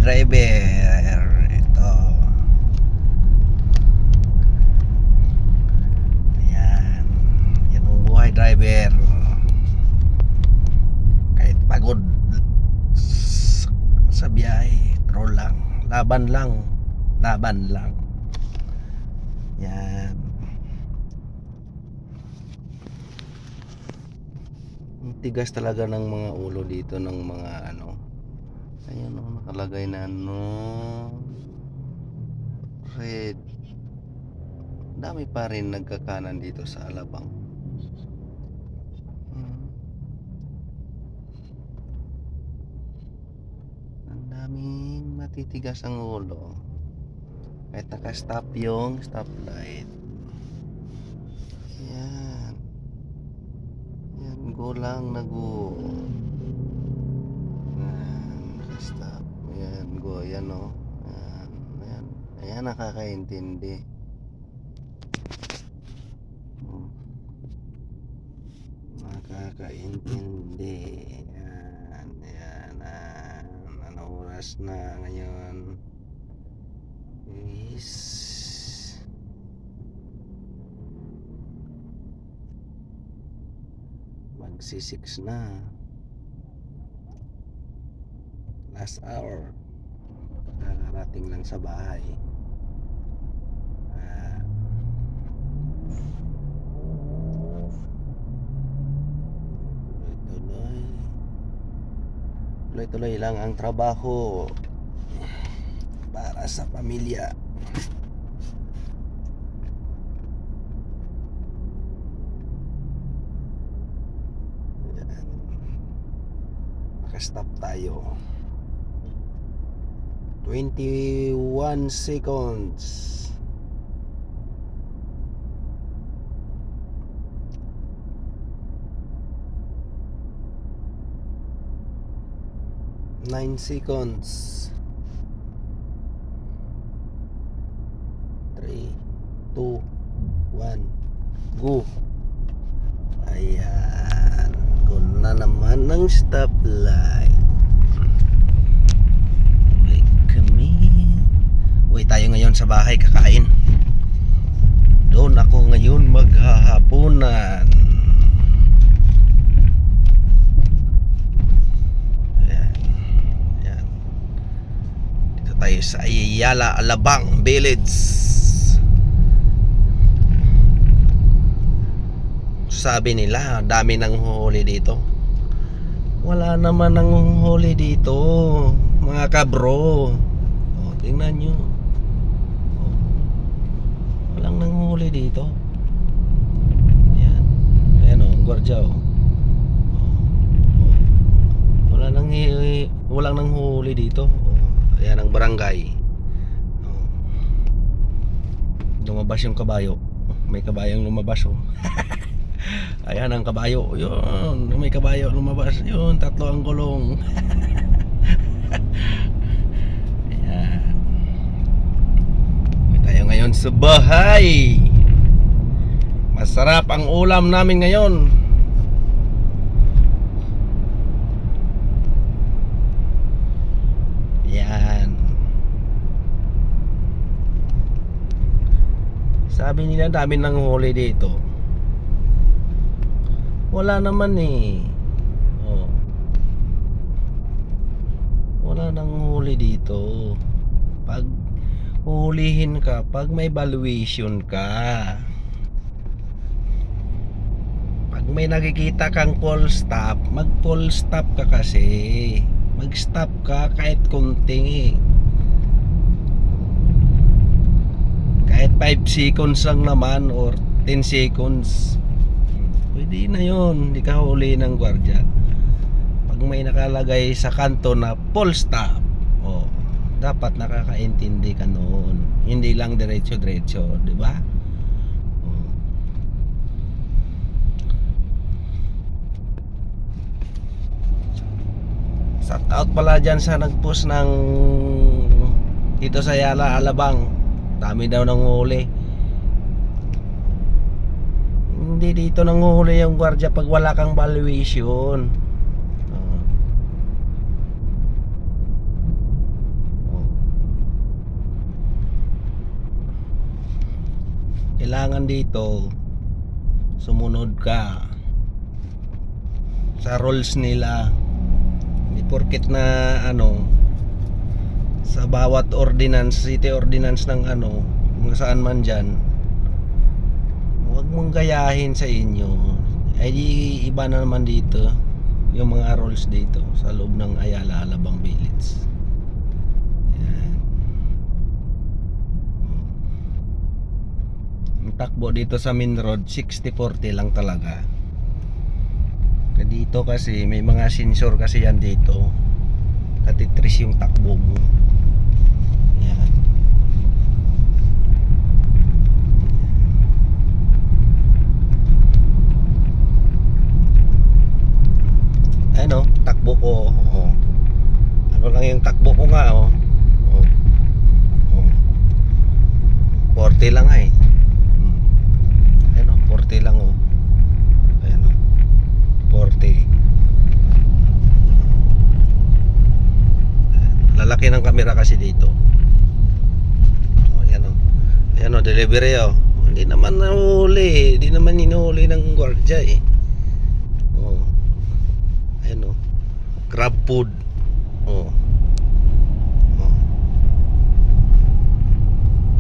driver. Ito. Ayan. Yan ang buhay driver. Kahit pagod sa biyahe, troll lang. Laban lang. Laban lang. Yan. Tigas talaga ng mga ulo dito ng mga ano. Ayun o, nakalagay na ano, red. Dami pa rin nagkakanan dito sa Alabang. Ang daming matitigas ang ulo. Kahit naka-stop yung stoplight. Yan. Yan, go lang na go. Yan, naka-stop. Yan, go. Yan o. Yan, yan. Ayan, nakakaintindi. Nakakaintindi. Yan, yan. Ano oras na ngayon? Is magsi-6 na. Last hour. Nakarating lang sa bahay. Tuloy-tuloy lang ang trabaho para sa pamilya. Naka-stop tayo. 21 seconds. Nine seconds. 3, 2, 1, go. Ayan, go na naman ng stoplight. Uy, kami. Uy, tayo ngayon sa bahay kakain. Doon ako ngayon maghahaponan. Tayo sa Ayala, Alabang Village. Sabi nila dami nang huli dito. Wala naman nang huli dito, mga kabro. Tingnan nyo. Walang nang huli dito. Yan. Ayan o, gwardiya o. Walang nang huli dito. Ayan ang barangay. Lumabas yung kabayo. May kabayong lumabas oh. Ayan ang kabayo. Yun, may kabayo lumabas. Yun, tatlo ang gulong. Ayan. Tayo ngayon sa bahay. Masarap ang ulam namin ngayon. Sabi nila dami nang huli dito. Wala naman eh. Oh. Wala nang huli dito. Pag hulihin ka, pag may valuation ka. Pag may nakikita kang full stop, mag full stop ka kasi. Mag stop ka kahit kunting eh. Kahit 5 seconds lang naman or 10 seconds, pwede na yun. Hindi ka huli ng gwardiya. Pag may nakalagay sa kanto na full stop, oh, dapat nakakaintindi ka noon. Hindi lang diretso-diretso, di ba? Oh. Shout out pala dyan sa nag-post ng dito sa Ayala, Alabang. Dami daw nang huli. Hindi dito nang huli yung gwardiya pag wala kang valuation. kailangan dito sumunod ka sa rules nila. Hindi porket na sa bawat ordinance, city ordinance ng kung saan man dyan, huwag mong gayahin sa inyo. Ay di iba na naman dito yung mga rules dito sa loob ng Ayala Alabang Village. Yan. Ang takbo dito sa main road 60-40 lang talaga. Dito kasi may mga sensor kasi yan dito, katitris yung takbo mo. Yan. Takbo ko. Ano lang yung takbo ko nga 40 lang ay. 40 lang 40. Lalaki ng camera kasi dito. Ayan delivery Hindi naman nahuli, hindi naman hinuhuli ng gwardiya eh. Ayan crab food.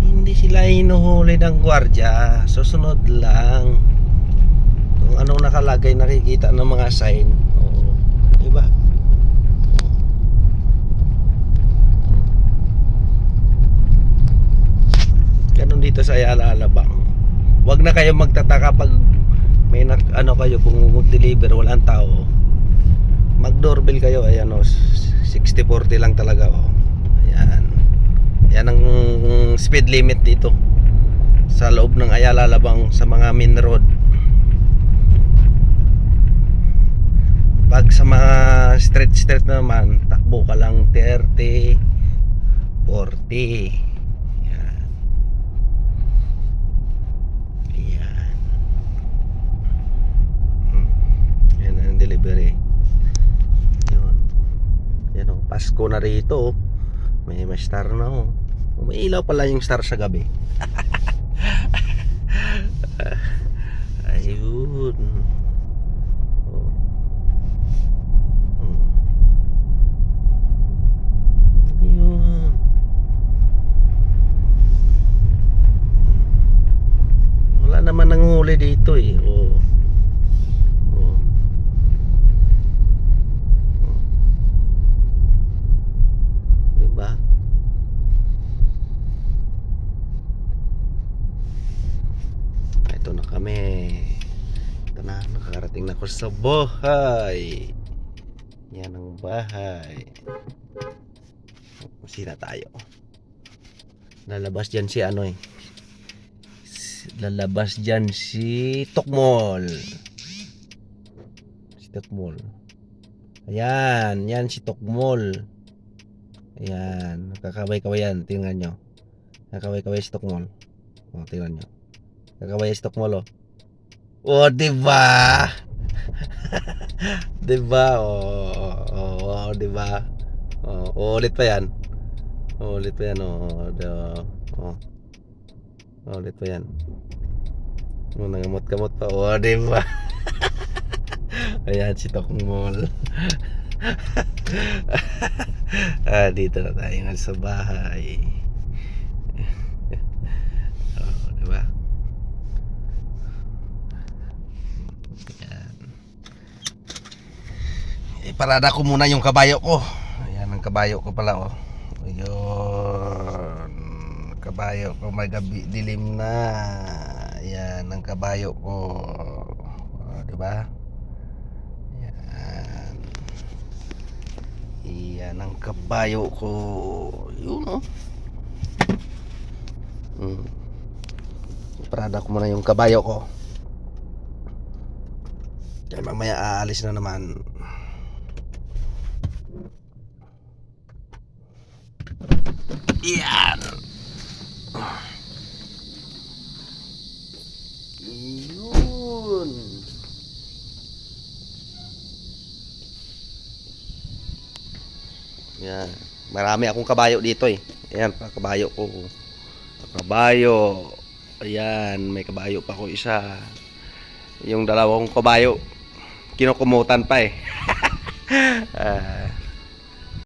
Hindi sila hinuhuli ng gwardiya, susunod lang kung anong nakalagay, nakikita ng mga sign. Diba? Ganun dito sa Ayala Alabang. Huwag na kayo magtataka pag may kayo, kung mag-deliver walang tao, mag-doorbell kayo. Ayan 60-40 lang talaga Ayan. Yan ang speed limit dito sa loob ng Ayala Alabang sa mga main road. Pag sa mga street naman, takbo ka lang 30-40. Yan. Yan. Yan ang delivery. Yan Pasko na rito may star na may ilaw pala yung star sa gabi. Ayun. Ayun. Wala naman nanghuli dito eh. Diba? Ito na kami. Ito na, nakarating na ako sa bahay. Yan ang bahay. Masira tayo. Lalabas dyan si lalabas dyan si Tokmol. Si Tokmol. Ayan, yan si Tokmol. Ayan, nakakaway-kaway yan. Tingnan nyo. Nakakaway-kaway si Tokmol. Tingnan nyo. Nakakaway si Tokmol diba? Diba? Diba? Ulit pa yan. Ulit pa yan. Ulit pa yan. Nangamot-kamot pa. Diba? Ayan si Tokmol. Dito na tayo nga sa bahay. Diba? Ayan. Parada ko muna yung kabayo ko. Ayan ang kabayo ko pala Ayun. Kabayo ko, may gabi, dilim na. Ayan ang kabayo ko. Diba? Ayan. Iyan ang kabayo ko. Yun Parada ko muna yung kabayo ko. Kaya mamaya aalis na naman. Iyan. Yun. Yan. Marami akong kabayo dito eh. Ayan, kabayo ko. Kabayo. Ayan, may kabayo pa ko isa. Yung dalawang kabayo, kinukumutan pa eh. Ah,